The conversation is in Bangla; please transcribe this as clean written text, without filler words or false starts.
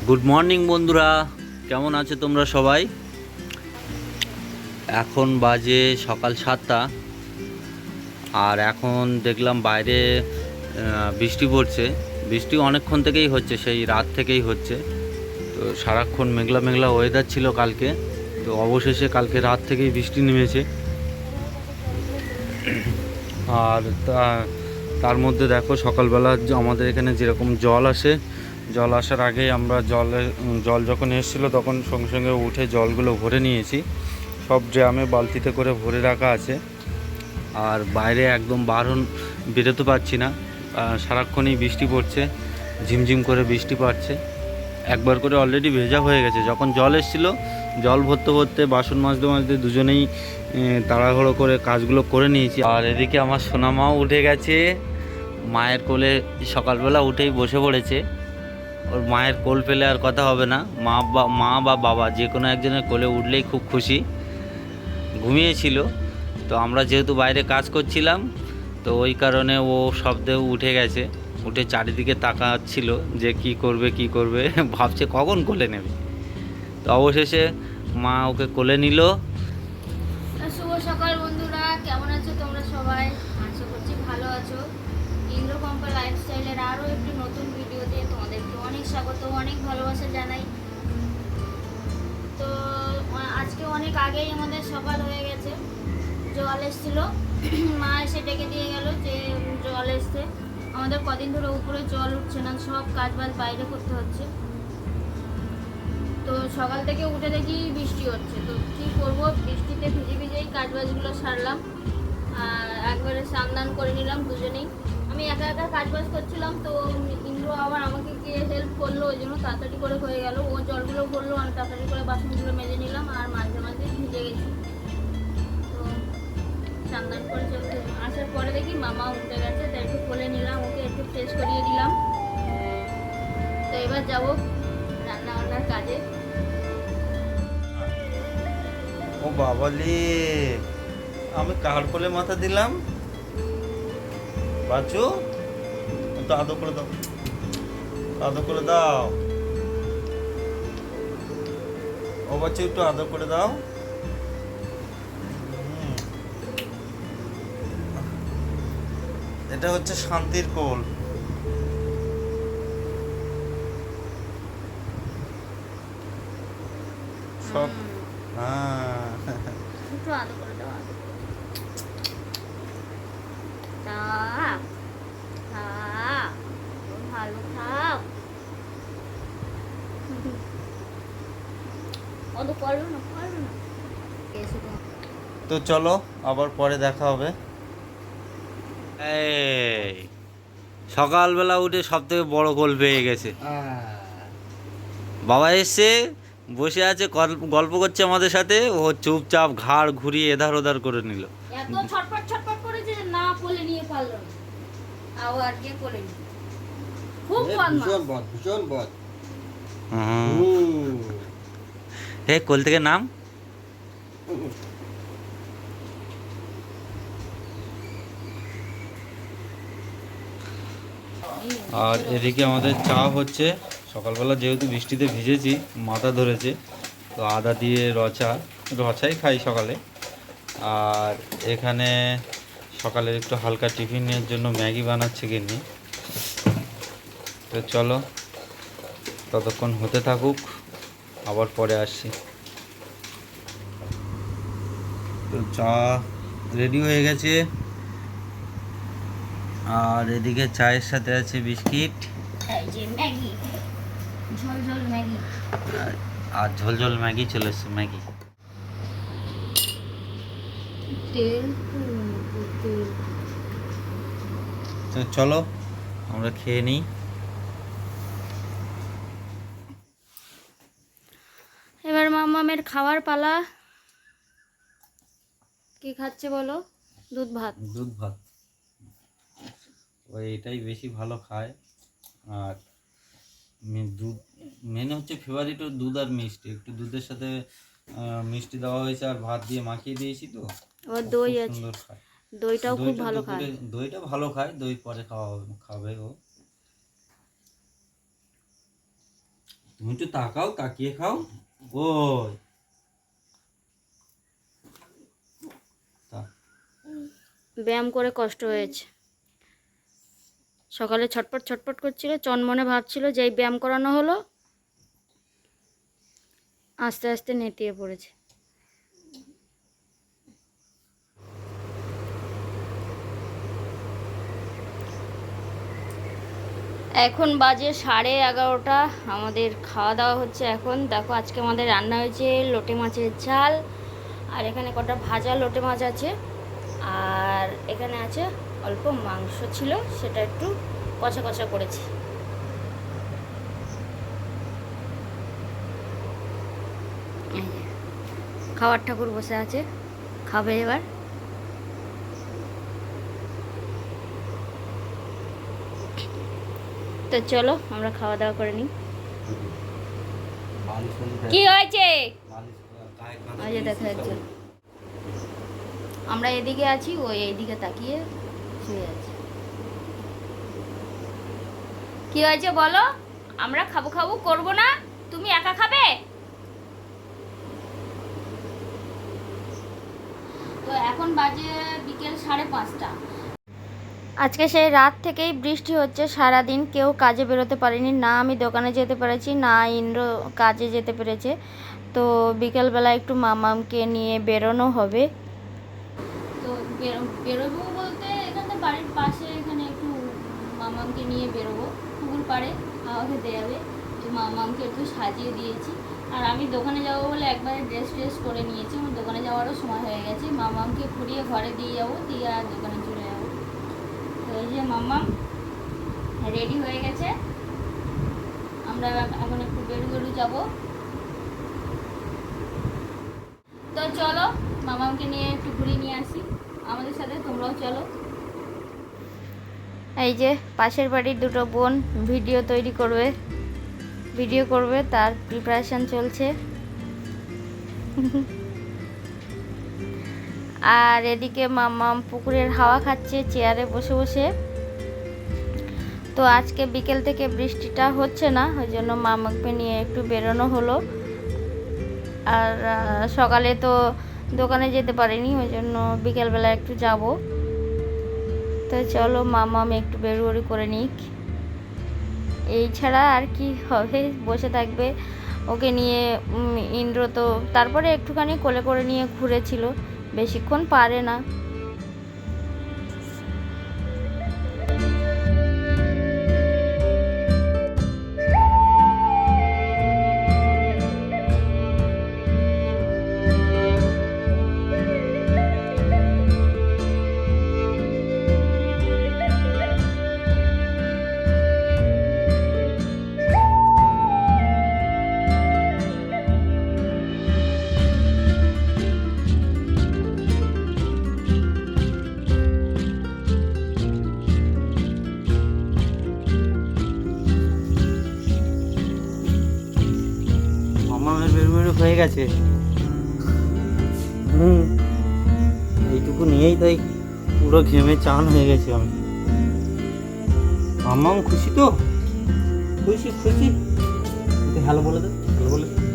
গুড মর্নিং বন্ধুরা, কেমন আছো তোমরা সবাই? এখন বাজে সকাল 7টা। আর এখন দেখলাম বাইরে বৃষ্টি পড়ছে। বৃষ্টি অনেকক্ষণ থেকেই হচ্ছে, সেই রাত থেকেই হচ্ছে। তো সারাক্ষণ মেঘলা মেঘলা ওয়েদার ছিল কালকে, তো অবশেষে কালকে রাত থেকেই বৃষ্টি নেমেছে। আর তার মধ্যে দেখো সকালবেলা আমাদের এখানে যেরকম জল আসে, জল আসার আগেই আমরা জল যখন এসেছিলো তখন সঙ্গে সঙ্গে উঠে জলগুলো ভরে নিয়েছি। সব ড্রামে বালতিতে করে ভরে রাখা আছে। আর বাইরে একদম বেরোতে পারছি না, সারাক্ষণই বৃষ্টি পড়ছে, ঝিমঝিম করে বৃষ্টি পড়ছে। একবার করে অলরেডি ভেজা হয়ে গেছে। যখন জল এসেছিলো, জল ভরতে ভরতে বাসন মাজতে মাজতে দুজনেই তাড়াহুড়ো করে কাজগুলো করে নিয়েছি। আর এদিকে আমার সোনামাও উঠে গেছে, মায়ের কোলে সকালবেলা উঠেই বসে পড়েছে। ওর মায়ের কোল পেলে আর কথা হবে না, মা বা বাবা যে কোনো একজনের কোলে উঠলেই খুব খুশি। ঘুমিয়েছিল, তো আমরা যেহেতু বাইরে কাজ করছিলাম, তো ওই কারণে ও শব্দে উঠে গেছে। উঠে চারিদিকে তাকাচ্ছিল যে কি করবে ভাবছে কখন কোলে নেবে। তো অবশেষে মা ওকে কোলে নিল। শুভ সকাল বন্ধুরা, কেমন আছো তোমরা সবাই? আশা করছি ভালো আছো। ইন্দ্রকম্পা লাইফস্টাইলের আরও একটি নতুন ভিডিওতে তোমাদেরকে অনেক স্বাগত, অনেক ভালোবাসা জানাই। তো আজকে অনেক আগেই আমাদের সকাল হয়ে গেছে। জল এসেছিলো, মা এসে ডেকে দিয়ে গেল যে জল এসছে। আমাদের কদিন ধরে উপরে জল উঠছে না, সব কাজ বাজ বাইরে করতে হচ্ছে। তো সকাল থেকে উঠে দেখি বৃষ্টি হচ্ছে, তো কী করবো, বৃষ্টিতে ভিজে ভিজেই কাজ বাজগুলো সারলাম। আর একবারে স্নান করে নিলাম দুজনেই। আমি একা একা কাজ বাজ করছিলাম, তো ইন্দ্র আবার আমাকে গিয়ে হেল্প করলো, ওই জন্য তাড়াতাড়ি করে হয়ে গেল। ও জলগুলো ভরলো, আমি তাড়াতাড়ি করে বাসনগুলো মেজে নিলাম। আর মাঝে মাঝে ভিজে গেছি, তো স্নান করে চলতে আসার পরে দেখি মামা উঠে গেছে, তাই একটু কোলে নিলাম, ওকে একটু ফ্রেশ করিয়ে দিলাম। তো এবার যাবো রান্না বান্নার কাজে। ও বাবালে, আমি কার কোলে মাথা দিলাম? বাচ্চু, একটু আদর করে দাও, আদর করে দাও। ও বাচ্চু, একটু আদর করে দাও। এটা হচ্ছে শান্তির কোল। সব হ্যাঁ। একটু আদর করে দাও, আদর করে ভালো খাও। অত করলো না, করলো না। তো চলো, আবার পরে দেখা হবে। এই সকালবেলা উঠে সব থেকে বড় গোল পেয়ে গেছে। বাবা এসছে, বসে আছে, গল্প করছে আমাদের সাথে। ও চুপচাপ ঘাড় ঘুরিয়ে এধার ওধার করে নিল। এত ছটপট ছটপট করেছে যে না কোলে নিয়ে পারলো না, আবার গিয়ে কোলে নিয়ে খুব ভীষণ বদ। হে, কোল থেকে নাম। আর এদিকে আমাদের চা হচ্ছে। সকালবেলা যেহেতু বৃষ্টিতে ভিজেছি, মাথা ধরেছে, তো আদা দিয়ে রচাই খাই সকালে। আর এখানে সকালে একটু হালকা টিফিনের জন্য ম্যাগি বানাচ্ছে গিন্নি। তো চলো, ততক্ষণ হতে থাকুক, আবার পরে আসছি। তো চা রেডি হয়ে গেছে। আর এদিকে চায়ের সাথে আছে বিস্কিট, এই যে ম্যাগি, ঝোল ঝোল ম্যাগি। আর ঝোল ঝোল ম্যাগি চলে এসছে। ম্যাগি তেল তেল। তো চলো আমরা খেয়ে নিই। এবার মামামের খাওয়ার পালা। কি খাচ্ছে বলো? দুধ ভাত। দুধ ভাত, ওই এটাই বেশি ভালো খায়। আর দুধ মেন হচ্ছে ফেভারিট, ওর দুধ আর মিষ্টি। একটু দুধের সাথে মিষ্টি দেওয়া হয়েছে, আর ভাত দিয়ে মাখিয়ে দিয়েছি, তো আবার খুব দই খুব আছে, সুন্দর খায়। দইটাও খুব দইটা ভালো খায়। দুপুরে, দইটা ভালো খায়, দই পরে খাবে ও। তুমি একটু তাকাও, তাকিয়ে খাও। ওই ব্যায়াম করে কষ্ট হয়েছে। সকালে ছটপট ছটপট করছিল, চনমনে ভাবছিল যে এই ব্যায়াম করানো হলো, আস্তে আস্তে নেতিয়ে পড়েছে। এখন বাজে 11:30। আমাদের খাওয়া দাওয়া হচ্ছে এখন। দেখো আজকে আমাদের রান্না হয়েছে লোটে মাছের ঝাল, আর এখানে কটা ভাজা লোটে মাছ আছে, আর এখানে আছে অল্প মাংস ছিল, সেটা একটু কষা কষা করেছি। এই যে, খাওয়ার ঠাকুর বসে আছে, খাবে এবার। তো চলো আমরা খাওয়া দাওয়া করে নিই। কি হয়েছে? ওই যে দেখা যাচ্ছে আমরা এদিকে আছি, ওই এইদিকে তাকিয়ে শুয়ে আছে। কি হয়েছে বলো? আমরা খাবো খাবো করবো না, তুমি একা খাবে? তো এখন বাজে বিকেল 5:30। আজকে সেই রাত থেকেই বৃষ্টি হচ্ছে সারাদিন, কেউ কাজে বেরোতে পারেনি, না আমি দোকানে যেতে পেরেছি, না ইন্দ্র কাজে যেতে পেরেছে। তো বিকেলবেলা একটু মামামকে নিয়ে বেরোনো হবে। তো বেরোবো বলতে এখানে বাড়ির পাশে এখানে একটু মামামকে নিয়ে বেরোবো, পুকুর পাড়ে হাওয়া খেতে যাবে। তো মামামকে একটু সাজিয়ে দিয়েছি, আর আমি দোকানে যাবো বলে একবারে ড্রেস করে নিয়েছি। আমার দোকানে যাওয়ারও সময় হয়ে গেছে, মামামকে ঘুরিয়ে ঘরে দিয়ে যাবো, দিয়ে আর দোকানে চলে যাবো। তো এই যে মামাম রেডি হয়ে গেছে, আমরা এখন একটু বেরু যাবো। তো চলো মামামকে নিয়ে একটু ঘুরিয়ে নিয়ে আসি, আমাদের সাথে তোমরাও চলো। এই যে পাশের বাড়ির দুটো বোন ভিডিও করবে, তার প্রিপারেশন চলছে। আর এদিকে মামাম পুকুরের হাওয়া খাচ্ছে চেয়ারে বসে বসে। তো আজকে বিকেল থেকে বৃষ্টিটা হচ্ছে না, ওই জন্য মামাকে নিয়ে একটু বেরোনো হলো। আর সকালে তো দোকানে যেতে পারিনি, ওই জন্য বিকেলবেলা একটু যাব। তো চলো মামাম একটু বেরুয়ারি করে নিক, এই ছাড়া আর কি হবে, বসে থাকবে ওকে নিয়ে। ইন্দ্র তো তারপরে একটুখানি কোলে করে নিয়ে ঘুরেছিল, বেশিক্ষণ পারে না। মামামের বেরু হয়ে গেছে। এইটুকু নিয়েই তাই পুরো ঘেমে চান হয়ে গেছি আমি। মামাম খুশি তো? খুশি খুশি, হ্যালো বলে দে, হ্যালো বলে দে।